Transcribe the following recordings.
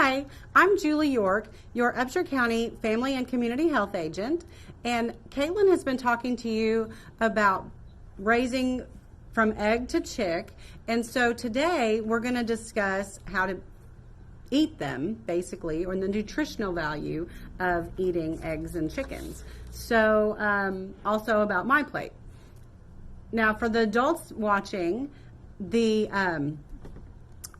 Hi, I'm Julie York, your Upshur County Family and Community Health Agent, and Caitlin has been talking to you about raising from egg to chick, and so today we're going to discuss how to eat them, basically, or the nutritional value of eating eggs and chickens. So also about my plate. Now for the adults watching,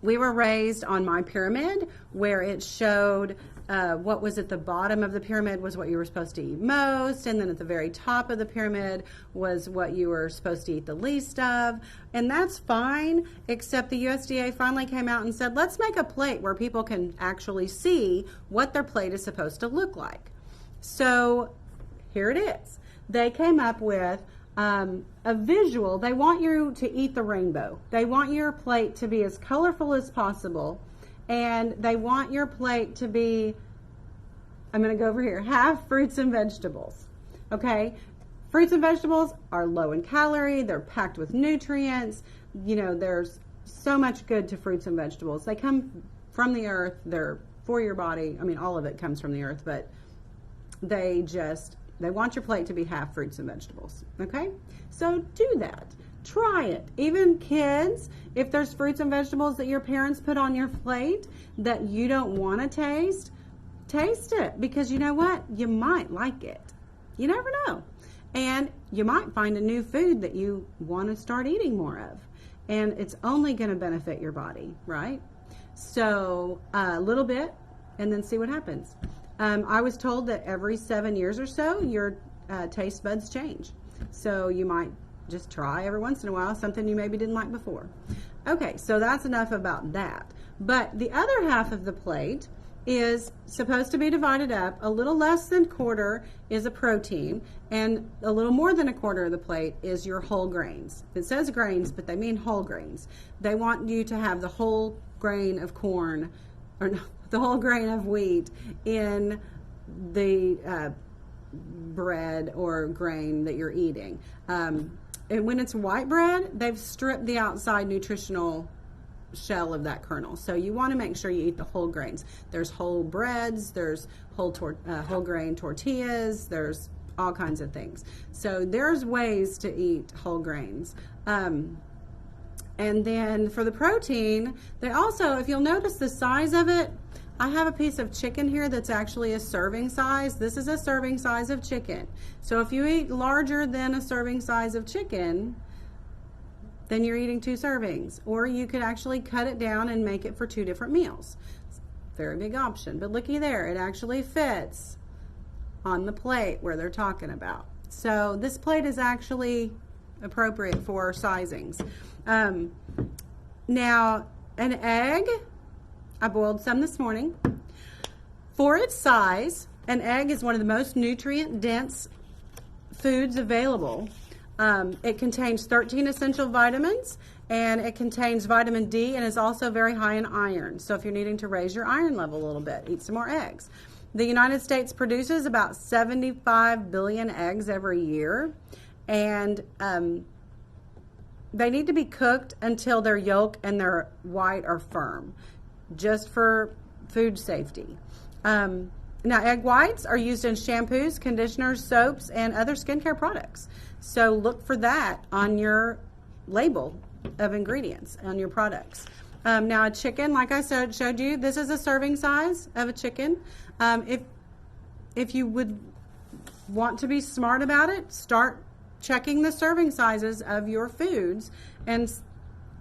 we were raised on my pyramid where it showed what was at the bottom of the pyramid was what you were supposed to eat most, and then at the very top of the pyramid was what you were supposed to eat the least of. And that's fine, except the USDA finally came out and said, let's make a plate where people can actually see what their plate is supposed to look like. So here it is. They came up with a visual. They want you to eat the rainbow. They want your plate to be as colorful as possible, and they want your plate to be, I'm going to go over here, half fruits and vegetables. Okay? Fruits and vegetables are low in calorie. They're packed with nutrients. You know, there's so much good to fruits and vegetables. They come from the earth. They're for your body. I mean, all of it comes from the earth, but they want your plate to be half fruits and vegetables, okay? So do that. Try it. Even kids, if there's fruits and vegetables that your parents put on your plate that you don't want to taste it, because you know what? You might like it. You never know. And you might find a new food that you want to start eating more of. And it's only going to benefit your body, right? So a little bit, and then see what happens. I was told that every 7 years or so, your taste buds change. So you might just try every once in a while something you maybe didn't like before. Okay, so that's enough about that. But the other half of the plate is supposed to be divided up. A little less than quarter is a protein, and a little more than a quarter of the plate is your whole grains. It says grains, but they mean whole grains. They want you to have the whole grain of corn, or no, the whole grain of wheat in the bread or grain that you're eating. And when it's white bread, they've stripped the outside nutritional shell of that kernel. So you want to make sure you eat the whole grains. There's whole breads, there's whole grain tortillas, there's all kinds of things. So there's ways to eat whole grains. And then for the protein, they also, if you'll notice the size of it, I have a piece of chicken here that's actually a serving size. This is a serving size of chicken. So if you eat larger than a serving size of chicken, then you're eating 2 servings. Or you could actually cut it down and make it for 2 different meals. Very big option. But looky there, it actually fits on the plate where they're talking about. So this plate is actually appropriate for sizings. Now, an egg, I boiled some this morning. For its size, an egg is one of the most nutrient-dense foods available. It contains 13 essential vitamins, and it contains vitamin D, and is also very high in iron. So if you're needing to raise your iron level a little bit, eat some more eggs. The United States produces about 75 billion eggs every year, and they need to be cooked until their yolk and their white are firm, just for food safety. Now, egg whites are used in shampoos, conditioners, soaps, and other skincare products. So look for that on your label of ingredients on your products. Now, a chicken, like I showed you, this is a serving size of a chicken. If you would want to be smart about it, start checking the serving sizes of your foods and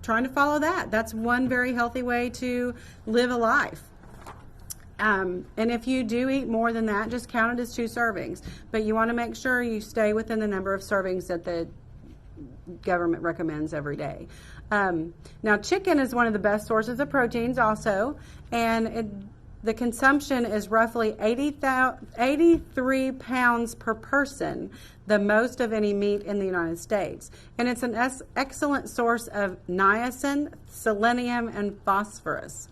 trying to follow that. That's one very healthy way to live a life. And if you do eat more than that, just count it as 2 servings. But you want to make sure you stay within the number of servings that the government recommends every day. Now, chicken is one of the best sources of proteins also, and the consumption is roughly 83 pounds per person, the most of any meat in the United States. And it's an excellent source of niacin, selenium, and phosphorus.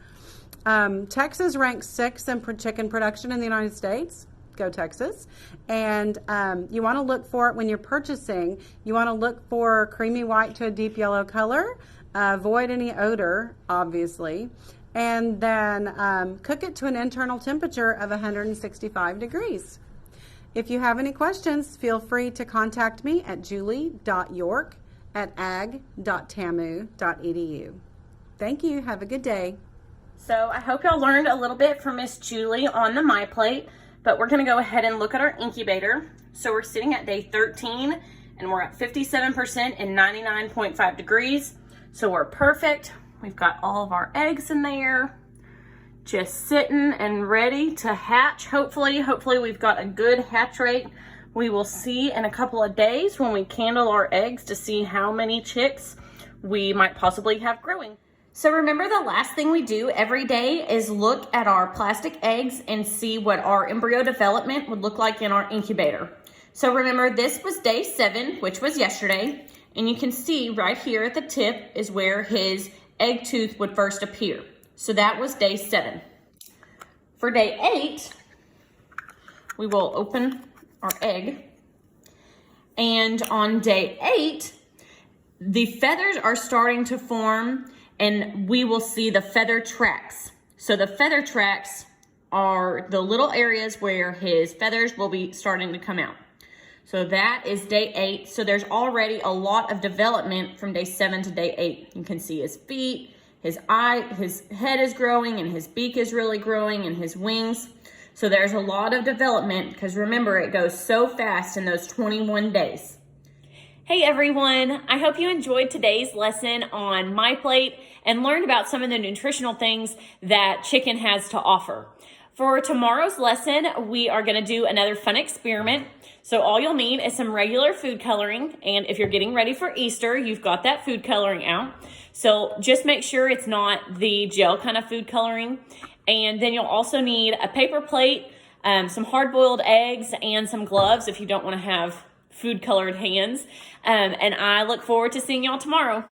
Texas ranks 6th in chicken production in the United States. Go Texas. And you want to look for it when you're purchasing. You want to look for creamy white to a deep yellow color. Avoid any odor, obviously. and then cook it to an internal temperature of 165 degrees. If you have any questions, feel free to contact me at julie.york@ag.tamu.edu. Thank you. Have a good day. So I hope y'all learned a little bit from Miss Julie on the MyPlate, but we're going to go ahead and look at our incubator. So we're sitting at day 13 and we're at 57% and 99.5 degrees. So we're perfect. We've got all of our eggs in there, just sitting and ready to hatch. Hopefully we've got a good hatch rate. We will see in a couple of days when we candle our eggs to see how many chicks we might possibly have growing. So remember, the last thing we do every day is look at our plastic eggs and see what our embryo development would look like in our incubator. So remember, this was day 7, which was yesterday, and you can see right here at the tip is where his egg tooth would first appear. So that was day 7. For day 8, we will open our egg, and on day 8, the feathers are starting to form, and we will see the feather tracks. So the feather tracks are the little areas where his feathers will be starting to come out. So that is day 8. So there's already a lot of development from day 7 to day 8. You can see his feet, his head is growing, and his beak is really growing, and his wings. So there's a lot of development, because remember, it goes so fast in those 21 days. Hey everyone, I hope you enjoyed today's lesson on MyPlate and learned about some of the nutritional things that chicken has to offer. For tomorrow's lesson, we are going to do another fun experiment. So all you'll need is some regular food coloring, and if you're getting ready for Easter, you've got that food coloring out. So just make sure it's not the gel kind of food coloring. And then you'll also need a paper plate, some hard-boiled eggs, and some gloves if you don't want to have food colored hands. And I look forward to seeing y'all tomorrow.